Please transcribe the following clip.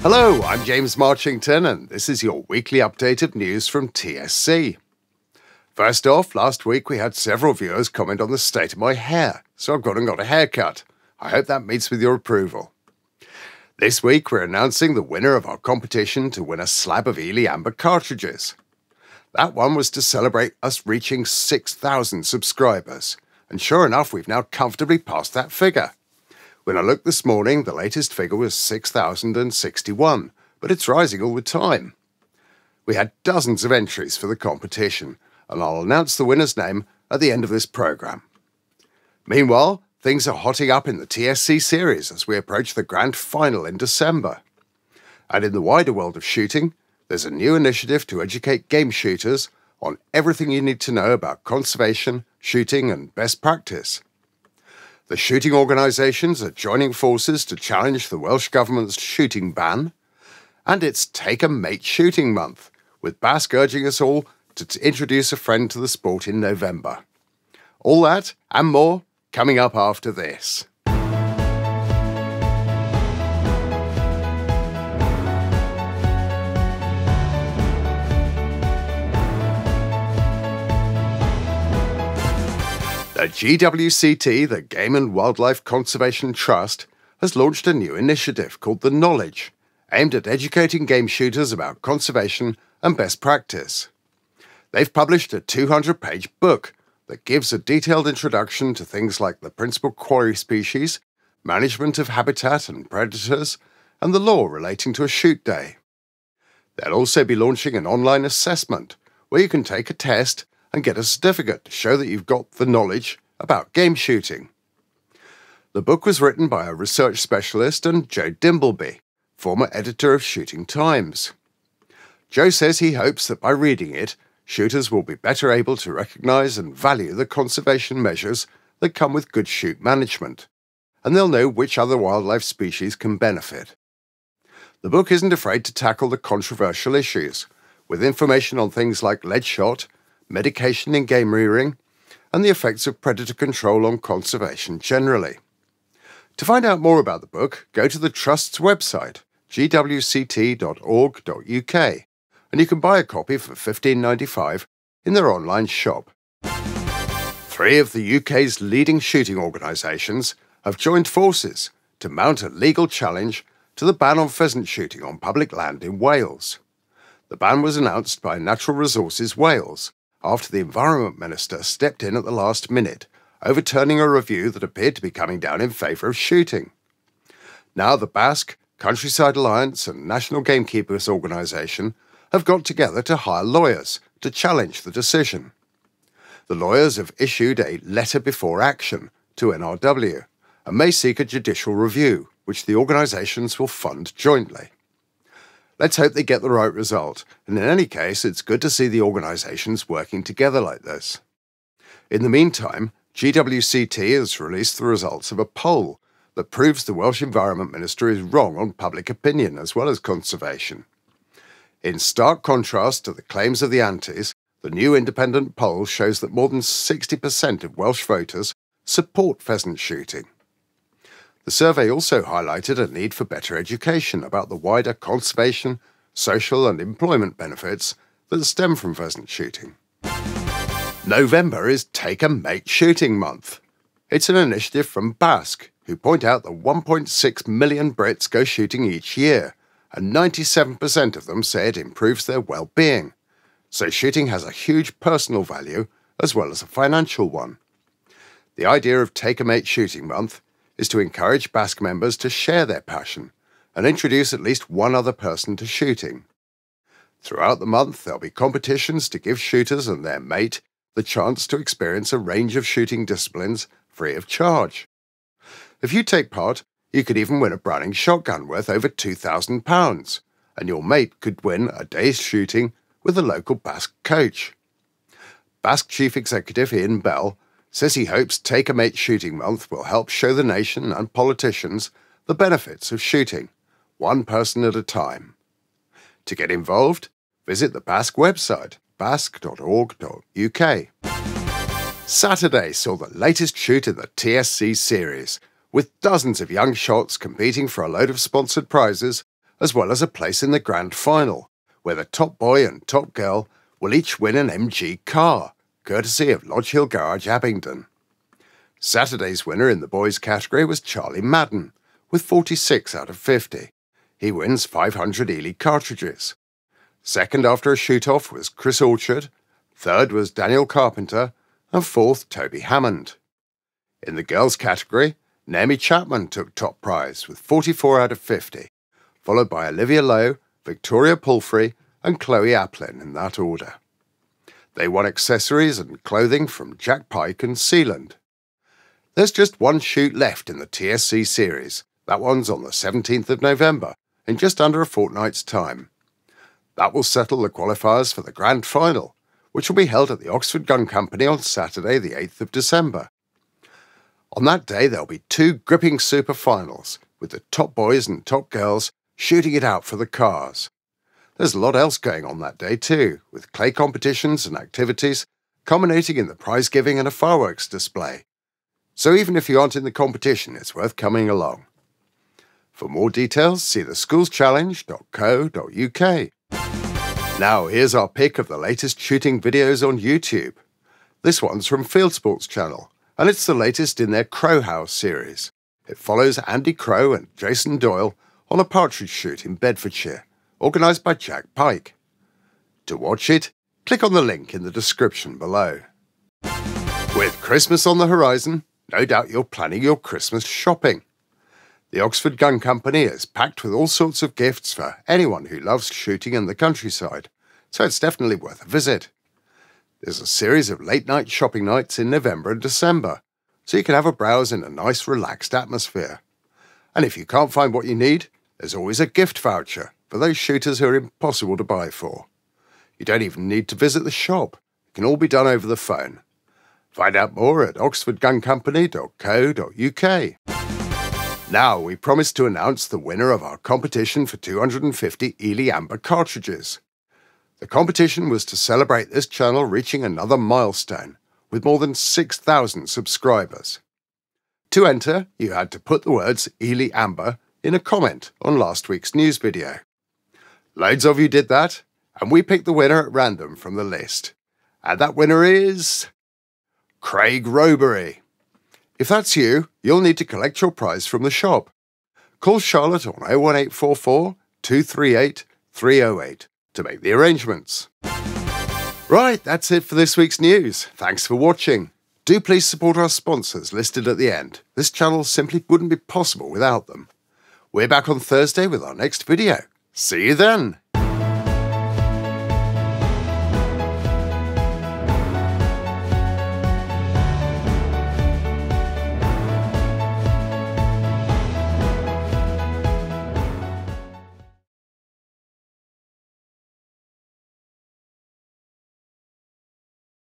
Hello, I'm James Marchington, and this is your weekly update of news from TSC. First off, last week we had several viewers comment on the state of my hair, so I've gone and got a haircut. I hope that meets with your approval. This week we're announcing the winner of our competition to win a slab of Ely Amber cartridges. That one was to celebrate us reaching 6,000 subscribers, and sure enough we've now comfortably passed that figure. When I looked this morning, the latest figure was 6,061, but it's rising all the time. We had dozens of entries for the competition, and I'll announce the winner's name at the end of this programme. Meanwhile, things are hotting up in the TSC series as we approach the grand final in December. And in the wider world of shooting, there's a new initiative to educate game shooters on everything you need to know about conservation, shooting and best practice. The shooting organisations are joining forces to challenge the Welsh Government's shooting ban, and it's Take a Mate Shooting Month, with BASC urging us all to introduce a friend to the sport in November. All that and more coming up after this. The GWCT, the Game and Wildlife Conservation Trust, has launched a new initiative called The Knowledge, aimed at educating game shooters about conservation and best practice. They've published a 200-page book that gives a detailed introduction to things like the principal quarry species, management of habitat and predators, and the law relating to a shoot day. They'll also be launching an online assessment where you can take a test and get a certificate to show that you've got the knowledge about game shooting. The book was written by a research specialist and Joe Dimbleby, former editor of Shooting Times. Joe says he hopes that by reading it, shooters will be better able to recognise and value the conservation measures that come with good shoot management, and they'll know which other wildlife species can benefit. The book isn't afraid to tackle the controversial issues, with information on things like lead shot, medication in game rearing, and the effects of predator control on conservation generally. To find out more about the book, go to the Trust's website, gwct.org.uk, and you can buy a copy for $15.95 in their online shop. 3 of the UK's leading shooting organisations have joined forces to mount a legal challenge to the ban on pheasant shooting on public land in Wales. The ban was announced by Natural Resources Wales, after the Environment Minister stepped in at the last minute, overturning a review that appeared to be coming down in favour of shooting. Now the BASC, Countryside Alliance and National Gamekeepers Organisation have got together to hire lawyers to challenge the decision. The lawyers have issued a letter before action to NRW and may seek a judicial review, which the organisations will fund jointly. Let's hope they get the right result, and in any case, it's good to see the organisations working together like this. In the meantime, GWCT has released the results of a poll that proves the Welsh Environment Minister is wrong on public opinion as well as conservation. In stark contrast to the claims of the antis, the new independent poll shows that more than 60% of Welsh voters support pheasant shooting. The survey also highlighted a need for better education about the wider conservation, social and employment benefits that stem from pheasant shooting. November is Take a Mate Shooting Month. It's an initiative from BASC, who point out that 1.6 million Brits go shooting each year, and 97% of them say it improves their well-being. So shooting has a huge personal value as well as a financial one. The idea of Take a Mate Shooting Month is to encourage BASC members to share their passion and introduce at least one other person to shooting. Throughout the month, there'll be competitions to give shooters and their mate the chance to experience a range of shooting disciplines free of charge. If you take part, you could even win a Browning shotgun worth over £2,000, and your mate could win a day's shooting with a local BASC coach. BASC Chief Executive Ian Bell says he hopes Take a Mate Shooting Month will help show the nation and politicians the benefits of shooting, one person at a time. To get involved, visit the BASC website, basc.org.uk. Saturday saw the latest shoot in the TSC series, with dozens of young shots competing for a load of sponsored prizes as well as a place in the grand final, where the top boy and top girl will each win an MG car, courtesy of Lodge Hill Garage, Abingdon. Saturday's winner in the boys category was Charlie Madden, with 46 out of 50. He wins 500 Ely cartridges. Second after a shoot-off was Chris Orchard, third was Daniel Carpenter, and fourth Toby Hammond. In the girls category, Naomi Chapman took top prize with 44 out of 50, followed by Olivia Lowe, Victoria Pulfrey, and Chloe Applin in that order. They won accessories and clothing from Jack Pike and Sealand. There's just one shoot left in the TSC series. That one's on the 17th of November, in just under a fortnight's time. That will settle the qualifiers for the grand final, which will be held at the Oxford Gun Company on Saturday the 8th of December. On that day there'll be two gripping super finals, with the top boys and top girls shooting it out for the cars. There's a lot else going on that day too, with clay competitions and activities culminating in the prize giving and a fireworks display. So even if you aren't in the competition, it's worth coming along. For more details, see theschools.challenge.co.uk. Now here's our pick of the latest shooting videos on YouTube. This one's from Field Sports Channel, and it's the latest in their Crow House series. It follows Andy Crow and Jason Doyle on a partridge shoot in Bedfordshire, organised by Jack Pike. To watch it, click on the link in the description below. With Christmas on the horizon, no doubt you're planning your Christmas shopping. The Oxford Gun Company is packed with all sorts of gifts for anyone who loves shooting in the countryside, so it's definitely worth a visit. There's a series of late-night shopping nights in November and December, so you can have a browse in a nice, relaxed atmosphere. And if you can't find what you need, there's always a gift voucher for those shooters who are impossible to buy for. You don't even need to visit the shop. It can all be done over the phone. Find out more at oxfordguncompany.co.uk. Now we promise to announce the winner of our competition for 250 Ely Amber cartridges. The competition was to celebrate this channel reaching another milestone, with more than 6,000 subscribers. To enter, you had to put the words Ely Amber in a comment on last week's news video. Loads of you did that, and we picked the winner at random from the list. And that winner is Craig Robery. If that's you, you'll need to collect your prize from the shop. Call Charlotte on 01844 238 308 to make the arrangements. Right, that's it for this week's news. Thanks for watching. Do please support our sponsors listed at the end. This channel simply wouldn't be possible without them. We're back on Thursday with our next video. See you then!